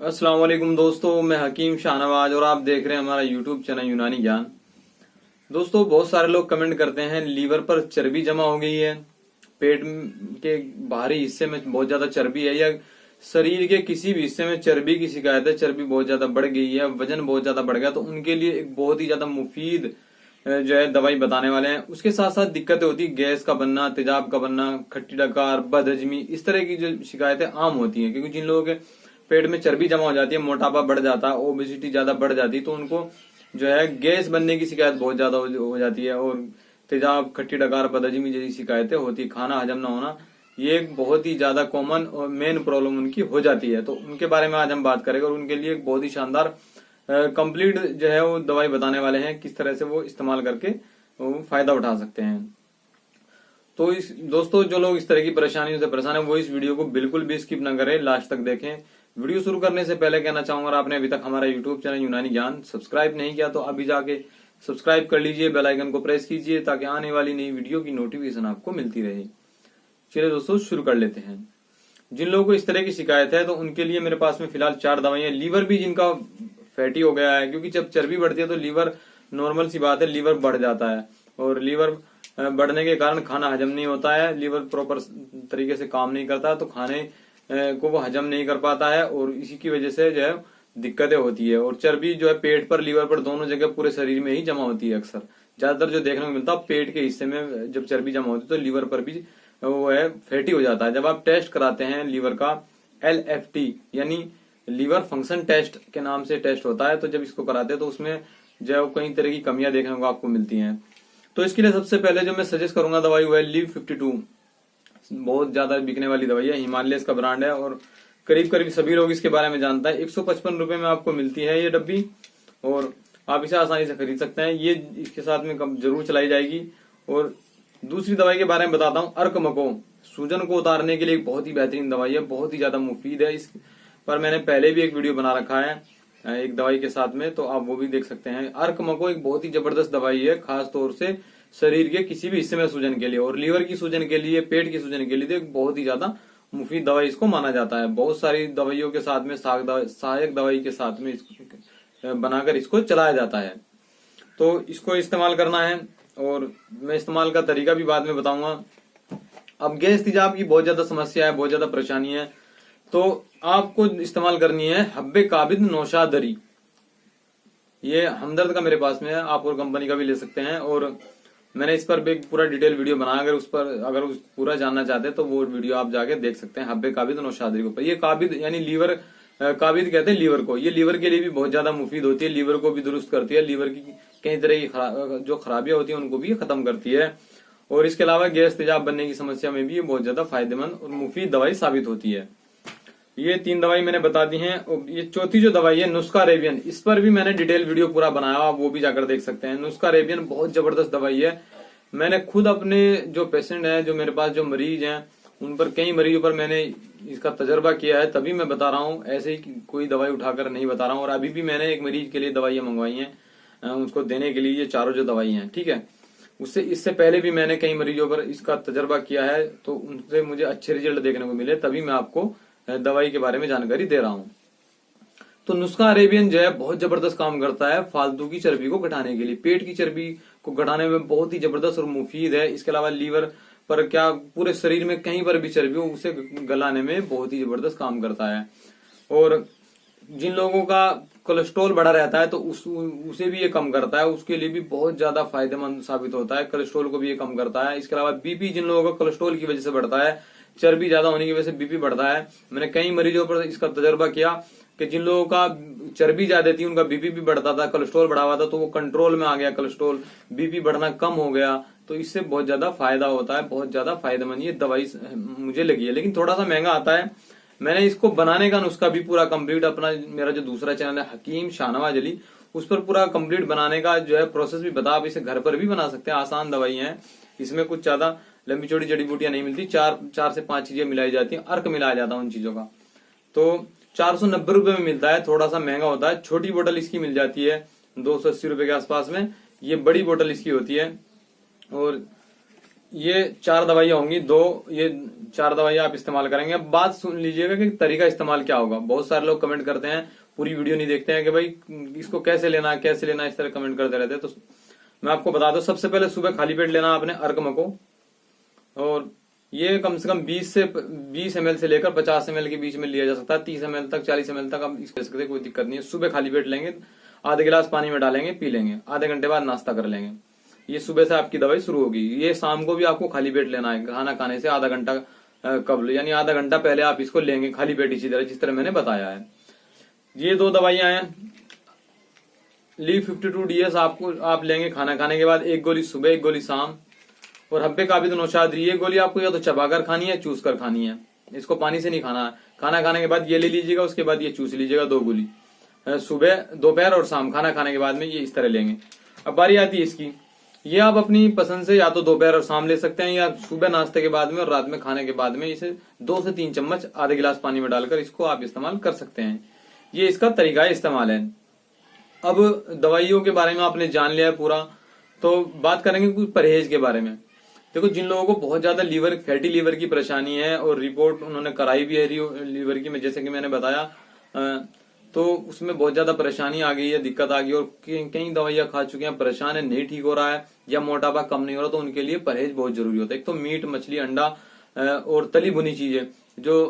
अस्सलाम वालेकुम दोस्तों, मैं हकीम शाहनवाज और आप देख रहे हैं हमारा यूट्यूब चैनल यूनानी ज्ञान। दोस्तों, बहुत सारे लोग कमेंट करते हैं लीवर पर चर्बी जमा हो गई है, पेट के बाहरी हिस्से में बहुत ज्यादा चर्बी है, या शरीर के किसी भी हिस्से में चर्बी की शिकायत है, चर्बी बहुत ज्यादा बढ़ गई है, वजन बहुत ज्यादा बढ़ गया। तो उनके लिए एक बहुत ही ज्यादा मुफीद जो है दवाई बताने वाले हैं। उसके साथ साथ दिक्कतें होती है, गैस का बनना, तेजाब का बनना, खट्टी डकार, बदहजमी, इस तरह की जो शिकायतें आम होती हैं। क्योंकि जिन लोगों के पेट में चर्बी जमा हो जाती है, मोटापा बढ़ जाता है, ओबेसिटी ज्यादा बढ़ जाती है, तो उनको जो है गैस बनने की शिकायत बहुत ज्यादा हो जाती है, और तेजाब, खट्टी डकार, बदहजमी जैसी शिकायतें होती है, खाना हजम न होना, ये एक बहुत ही ज्यादा कॉमन और मेन प्रॉब्लम उनकी हो जाती है। तो उनके बारे में आज हम बात करेंगे और उनके लिए एक बहुत ही शानदार कंप्लीट जो है वो दवाई बताने वाले हैं, किस तरह से वो इस्तेमाल करके वो फायदा उठा सकते हैं। तो इस दोस्तों, जो लोग इस तरह की परेशानियों से परेशान है वो इस वीडियो को बिल्कुल भी स्किप न करें, लास्ट तक देखें। वीडियो शुरू करने से पहले कहना चाहूंगा, अगर आपने अभी तक हमारा यूट्यूब चैनल यूनानी ज्ञान सब्सक्राइब नहीं किया तो अभी जाके सब्सक्राइब कर लीजिए, बेल आइकन को प्रेस कीजिए ताकि आने वाली नई वीडियो की नोटिफिकेशन आपको मिलती रहे। चलिए दोस्तों, शुरू कर लेते हैं। जिन लोगों को इस तरह की शिकायत है तो उनके लिए मेरे पास में फिलहाल 4 दवाइयां। लीवर भी जिनका फैटी हो गया है, क्योंकि जब चर्बी बढ़ती है तो लीवर, नॉर्मल सी बात है, लीवर बढ़ जाता है, और लीवर बढ़ने के कारण खाना हजम नहीं होता है, लीवर प्रॉपर तरीके से काम नहीं करता, तो खाने को वो हजम नहीं कर पाता है, और इसी की वजह से जो है दिक्कतें होती है। और चर्बी जो है पेट पर, लीवर पर, दोनों जगह पूरे शरीर में ही जमा होती है। अक्सर ज्यादातर जो देखने को मिलता है, पेट के हिस्से में जब चर्बी जमा होती है तो लीवर पर भी वो है फैटी हो जाता है। जब आप टेस्ट कराते हैं लीवर का, LFT यानी लीवर फंक्शन टेस्ट के नाम से टेस्ट होता है, तो जब इसको कराते हैं तो उसमें जो कई तरह की कमियां देखने को आपको मिलती हैं। तो इसके लिए सबसे पहले जो मैं सजेस्ट करूंगा दवाई वो है लिव 52। बहुत ज्यादा बिकने वाली दवाई है, हिमालय का ब्रांड है और करीब करीब सभी लोग इसके बारे में जानता है। 155 रुपए में आपको मिलती है ये डब्बी, और आप इसे आसानी से खरीद सकते हैं। ये इसके साथ में जरूर चलाई जाएगी। और दूसरी दवाई के बारे में बताता हूँ, अर्क मको, सूजन को उतारने के लिए एक बहुत ही बेहतरीन दवाई है, बहुत ही ज्यादा मुफीद है। इस पर मैंने पहले भी एक वीडियो बना रखा है एक दवाई के साथ में, तो आप वो भी देख सकते हैं। अर्क मको एक बहुत ही जबरदस्त दवाई है, खास तौर से शरीर के किसी भी हिस्से में सूजन के लिए, और लीवर की सूजन के लिए, पेट की सूजन के लिए तो एक बहुत ही ज्यादा मुफीद दवाई इसको माना जाता है। बहुत सारी दवाइयों के साथ में, सहायक दवाई के साथ में बनाकर इसको चलाया जाता है। तो इसको इस्तेमाल करना है, और मैं इस्तेमाल का तरीका भी बाद में बताऊंगा। अब गैस तेजाब की बहुत ज्यादा समस्या है, बहुत ज्यादा परेशानी है, तो आपको इस्तेमाल करनी है हब्बे काबिद नौशादरी। ये हमदर्द का मेरे पास में है, आप और कंपनी का भी ले सकते हैं, और मैंने इस पर भी पूरा डिटेल वीडियो बनाया। अगर उस पर उस पूरा जानना चाहते हैं तो वो वीडियो आप जाके देख सकते हैं, हब्बे काबिद नौशादरी के ऊपर। ये काबिद यानी लीवर, काबिद कहते हैं लीवर को। ये लीवर के लिए भी बहुत ज्यादा मुफीद होती है, लीवर को भी दुरुस्त करती है, लीवर की कई तरह की जो खराबियां होती है उनको भी खत्म करती है। और इसके अलावा गैस तेजाब बनने की समस्या में भी ये बहुत ज्यादा फायदेमंद और मुफीद दवाई साबित होती है। ये 3 दवाई मैंने बता दी हैं। ये चौथी जो दवाई है नुस्खा अरेबियन, इस पर भी मैंने डिटेल वीडियो पूरा बनाया, आप वो भी जाकर देख सकते हैं। नुस्खा अरेबियन बहुत जबरदस्त दवाई है। मैंने खुद अपने जो पेशेंट है, जो मेरे पास जो मरीज हैं, उन पर, कई मरीजों पर मैंने इसका तजर्बा किया है, तभी मैं बता रहा हूँ, ऐसे ही कोई दवाई उठाकर नहीं बता रहा हूँ। और अभी भी मैंने एक मरीज के लिए दवाइयां मंगवाई हैं उसको देने के लिए, ये चारों जो दवाई हैं, ठीक है। इससे पहले भी मैंने कई मरीजों पर इसका तजर्बा किया है, तो उनसे मुझे अच्छे रिजल्ट देखने को मिले, तभी मैं आपको दवाई के बारे में जानकारी दे रहा हूँ। तो नुस्खा अरेबियन जो है बहुत जबरदस्त काम करता है फालतू की चर्बी को घटाने के लिए, पेट की चर्बी को घटाने में बहुत ही जबरदस्त और मुफीद है। इसके अलावा लीवर पर, क्या पूरे शरीर में कहीं पर भी चर्बी हो उसे गलाने में बहुत ही जबरदस्त काम करता है। और जिन लोगों का कोलेस्ट्रॉल बढ़ा रहता है तो उसे भी ये कम करता है, उसके लिए भी बहुत ज्यादा फायदेमंद साबित होता है, कोलेस्ट्रॉल को भी ये कम करता है। इसके अलावा बीपी, जिन लोगों का कोलेस्ट्रॉल की वजह से बढ़ता है, चर्बी ज्यादा होने की वजह से बीपी बढ़ता है, मैंने कई मरीजों पर इसका तजर्बा किया कि जिन लोगों का चर्बी ज्यादा थी उनका बीपी भी बढ़ता था, कोलेस्ट्रॉल बढ़ा हुआ था, तो वो कंट्रोल में आ गया, कोलेस्ट्रॉल, बीपी बढ़ना कम हो गया। तो इससे बहुत ज्यादा फायदा होता है, बहुत ज्यादा फायदेमंद ये दवाई मुझे लगी है। लेकिन थोड़ा सा महंगा आता है। मैंने इसको बनाने का नुस्खा भी पूरा कंप्लीट, अपना मेरा जो दूसरा चैनल है हकीम शाहनवाज अली, उस पर पूरा कंप्लीट बनाने का जो है प्रोसेस भी बता। आप इसे घर पर भी बना सकते हैं, आसान दवाई है, इसमें कुछ ज्यादा लंबी चौड़ी जड़ी बूटियां नहीं मिलती, 4 से 5 चीजें मिलाई जाती हैं, अर्क मिलाया जाता है उन चीजों का। तो 490 रुपए में मिलता है, थोड़ा सा महंगा होता है। छोटी बोतल इसकी मिल जाती है 280 रुपए के आसपास में, ये बड़ी बोतल इसकी होती है। और ये 4 दवाइयां होंगी, ये 4 दवाइयां आप इस्तेमाल करेंगे। अब बात सुन लीजिएगा कि तरीका इस्तेमाल क्या होगा। बहुत सारे लोग कमेंट करते हैं, पूरी वीडियो नहीं देखते हैं कि भाई इसको कैसे लेना है, कैसे लेना है, इस तरह कमेंट करते रहते हैं। तो मैं आपको बता दूं, सबसे पहले सुबह खाली पेट लेना आपने अर्कम को, और ये कम से कम 20 ml से लेकर 50 ml के बीच में लिया जा सकता है। 30 ml तक, 40 ml तक आप इसको ले सकते हैं, कोई दिक्कत नहीं है। सुबह खाली पेट लेंगे, आधे गिलास पानी में डालेंगे, पी लेंगे, आधे घंटे बाद नाश्ता कर लेंगे। ये सुबह से आपकी दवाई शुरू होगी। ये शाम को भी आपको खाली पेट लेना है, खाना खाने से आधा घंटा कबल, यानी आधा घंटा पहले आप इसको लेंगे खाली पेट, इसी तरह जिस तरह मैंने बताया है। ये 2 दवाइयां हैं। लीव 52DS आपको आप लेंगे खाना खाने के बाद, 1 गोली सुबह, 1 गोली शाम। और हब्बे काबिद नौशाद, ये गोली आपको या तो चबाकर खानी है, चूस कर खानी है। इसको पानी से नहीं खाना है। खाना खाने के बाद ये ले लीजिएगा, उसके बाद ये चूस लीजिएगा, 2 गोली सुबह, दोपहर और शाम, खाना खाने के बाद में ये इस तरह लेंगे। अब बारी आती है इसकी, ये आप अपनी पसंद से या तो दोपहर और शाम ले सकते हैं, या सुबह नाश्ते के बाद में और रात में खाने के बाद में इसे 2 से 3 चम्मच आधे गिलास पानी में डालकर इसको आप इस्तेमाल कर सकते हैं। ये इसका तरीका इस्तेमाल है। अब दवाइयों के बारे में आपने जान लिया है पूरा, तो बात करेंगे कुछ परहेज के बारे में। देखो, जिन लोगों को बहुत ज्यादा फैटी लीवर की परेशानी है और रिपोर्ट उन्होंने कराई भी है लीवर की, जैसे कि मैंने बताया, तो उसमें बहुत ज्यादा परेशानी आ गई है, दिक्कत आ गई, और कई दवाइयां खा चुके हैं, परेशान है, नहीं ठीक हो रहा है, या मोटापा कम नहीं हो रहा, तो उनके लिए परहेज बहुत जरूरी होता है। एक तो मीट, मछली, अंडा और तली भुनी चीजें, जो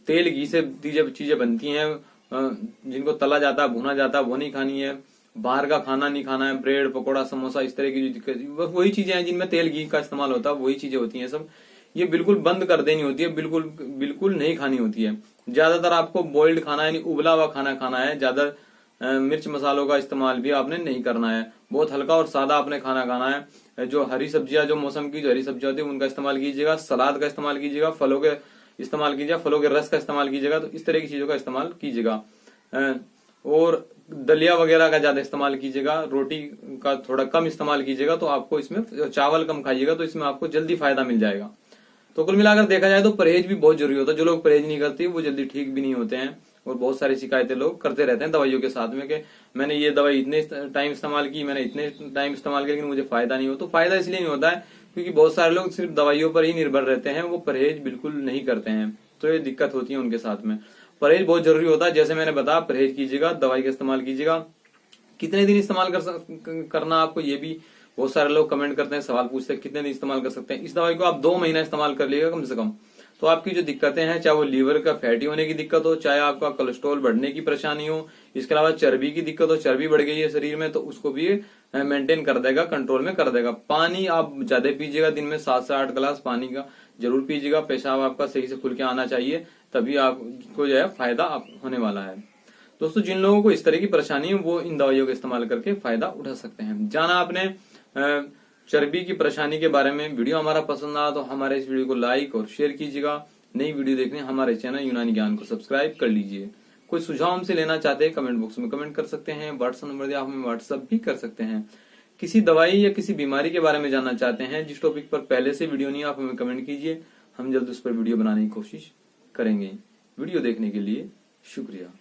तेल घी से चीजें बनती हैं, जिनको तला जाता है, भुना जाता है, वो नहीं खानी है। बाहर का खाना नहीं खाना है, ब्रेड, पकोड़ा, समोसा, इस तरह की जो दिक्कत, वही चीजें हैं जिनमें तेल घी का इस्तेमाल होता है, वही चीजें होती हैं सब। ये बिल्कुल बंद कर देनी होती है, बिल्कुल नहीं खानी होती है। ज्यादातर आपको बॉइल्ड खाना है, यानी उबला हुआ खाना खाना है। ज्यादा मिर्च मसालों का इस्तेमाल भी आपने नहीं करना है। बहुत हल्का और सादा आपने खाना खाना है। जो हरी सब्जियां, जो मौसम की जो हरी सब्जियां होती है, उनका इस्तेमाल कीजिएगा। सलाद का इस्तेमाल कीजिएगा, फलों के इस्तेमाल कीजिएगा, फलों के रस का इस्तेमाल कीजिएगा। तो इस तरह की चीजों का इस्तेमाल कीजिएगा। और दलिया वगैरह का ज्यादा इस्तेमाल कीजिएगा। रोटी का थोड़ा कम इस्तेमाल कीजिएगा। तो आपको इसमें, चावल कम खाइएगा, तो इसमें आपको जल्दी फायदा मिल जाएगा। तो कुल मिलाकर देखा जाए तो परहेज भी बहुत जरूरी होता है। जो लोग परहेज नहीं करते वो जल्दी ठीक भी नहीं होते हैं, और बहुत सारी शिकायतें लोग करते रहते हैं दवाइयों के साथ में, कि मैंने ये दवाई इतने टाइम इस्तेमाल की, मैंने इतने टाइम इस्तेमाल किया, लेकिन मुझे फायदा नहीं हो। तो फायदा इसलिए नहीं होता है क्योंकि बहुत सारे लोग सिर्फ दवाइयों पर ही निर्भर रहते हैं, वो परहेज बिल्कुल नहीं करते हैं, तो ये दिक्कत होती है उनके साथ में। परहेज बहुत जरूरी होता है। जैसे मैंने बताया, परहेज कीजिएगा, दवाई का इस्तेमाल कीजिएगा। कितने दिन इस्तेमाल करना आपको, ये भी बहुत सारे लोग कमेंट करते हैं, सवाल पूछते हैं कितने दिन इस्तेमाल कर सकते हैं। इस दवाई को आप 2 महीना इस्तेमाल कर लीजिएगा कम से कम। तो आपकी जो दिक्कतें हैं, चाहे वो लीवर का फैटी होने की दिक्कत हो, चाहे आपका कोलेस्ट्रॉल बढ़ने की परेशानी हो, इसके अलावा चर्बी की दिक्कत हो, चर्बी बढ़ गई है शरीर में, तो उसको भी मेंटेन कर देगा, कंट्रोल में कर देगा। पानी आप ज्यादा पीजिएगा, दिन में 7 से 8 गिलास पानी का जरूर पीजिएगा। पेशाब आपका सही से खुल के आना चाहिए, तभी आपको जो है फायदा होने वाला है। दोस्तों, जिन लोगों को इस तरह की परेशानी है, वो इन दवाइयों का इस्तेमाल करके फायदा उठा सकते हैं। जाना आपने चर्बी की परेशानी के बारे में। वीडियो हमारा पसंद आया तो हमारे इस वीडियो को लाइक और शेयर कीजिएगा। नई वीडियो देखने हमारे चैनल यूनानी ज्ञान को सब्सक्राइब कर लीजिए। कोई सुझाव हमसे लेना चाहते हैं, कमेंट बॉक्स में कमेंट कर सकते हैं। व्हाट्सएप नंबर दिया, आप हमें व्हाट्सएप भी कर सकते हैं। किसी दवाई या किसी बीमारी के बारे में जानना चाहते हैं, जिस टॉपिक पर पहले से वीडियो नहीं, आप हमें कमेंट कीजिए। हम जल्द उस पर वीडियो बनाने की कोशिश करेंगे। वीडियो देखने के लिए शुक्रिया।